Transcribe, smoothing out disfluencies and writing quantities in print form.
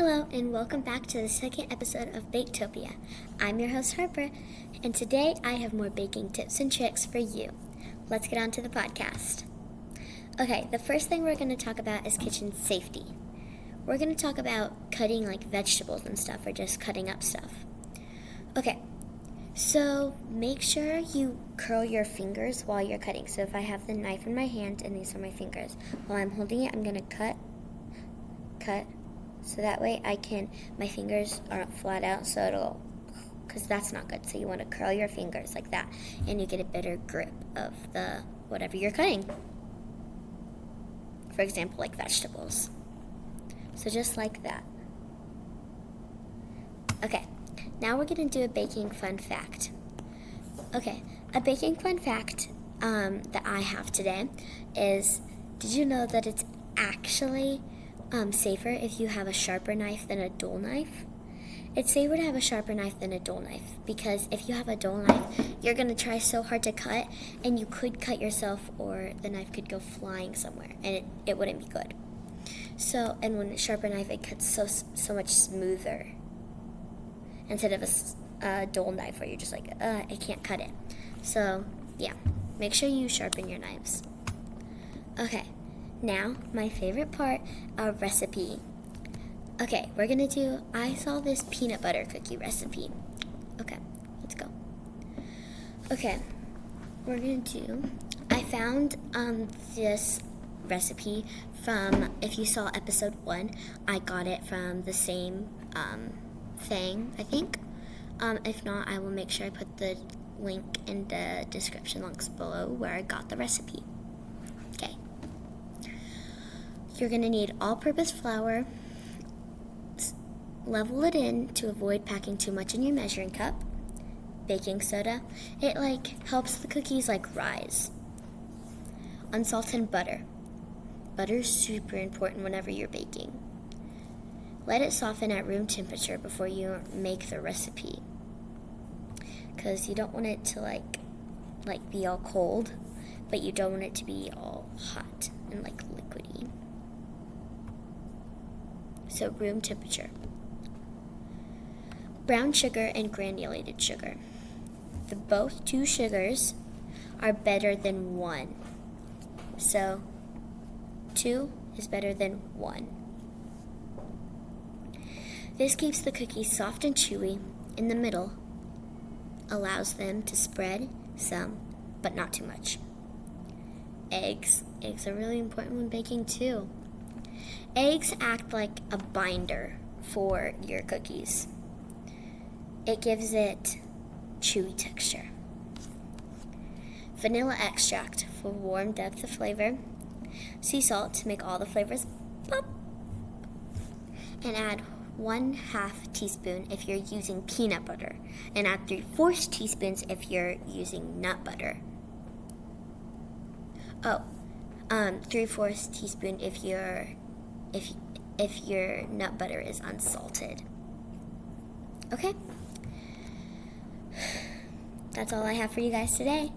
Hello and welcome back to the second episode of Baketopia. I'm your host Harper, and today I have more baking tips and tricks for you. Let's get on to the podcast. Okay, the first thing we're going to talk about is kitchen safety. We're going to talk about cutting like vegetables and stuff, or just cutting up stuff. Okay, so make sure you curl your fingers while you're cutting. So if I have the knife in my hand and these are my fingers, while I'm holding it, I'm going to cut. So that way my fingers aren't flat out, because that's not good. So you want to curl your fingers like that, and you get a better grip of the whatever you're cutting. For example, like vegetables. So just like that. Okay, now we're going to do a baking fun fact. Okay, a baking fun fact that I have today is, did you know that it's actually safer if you have a sharper knife than a dull knife? It's safer to have a sharper knife than a dull knife, because if you have a dull knife, you're going to try so hard to cut, and you could cut yourself, or the knife could go flying somewhere, and it wouldn't be good. So, and when a sharper knife, it cuts so much smoother, instead of a dull knife where you're just like, I can't cut it. So, yeah, make sure you sharpen your knives. Okay. Now, my favorite part, a recipe. Okay, I saw this peanut butter cookie recipe. Okay, let's go. Okay, I found this recipe from, if you saw episode 1, I got it from the same thing, I think. If not, I will make sure I put the link in the description links below where I got the recipe. Okay. You're going to need all-purpose flour. Level it in to avoid packing too much in your measuring cup. Baking soda. It helps the cookies rise. Unsalted butter. Butter is super important whenever you're baking. Let it soften at room temperature before you make the recipe, because you don't want it to be all cold, but you don't want it to be all hot and liquidy. So room temperature. Brown sugar and granulated sugar. Both two sugars are better than one. So 2 is better than 1. This keeps the cookies soft and chewy in the middle, allows them to spread some, but not too much. Eggs. Eggs are really important when baking too. Eggs act like a binder for your cookies. It gives it chewy texture. Vanilla extract for warm depth of flavor. Sea salt to make all the flavors pop. And add 1/2 teaspoon if you're using peanut butter. And add 3/4 teaspoons if you're using nut butter. 3/4 teaspoon if your nut butter is unsalted. Okay? That's all I have for you guys today.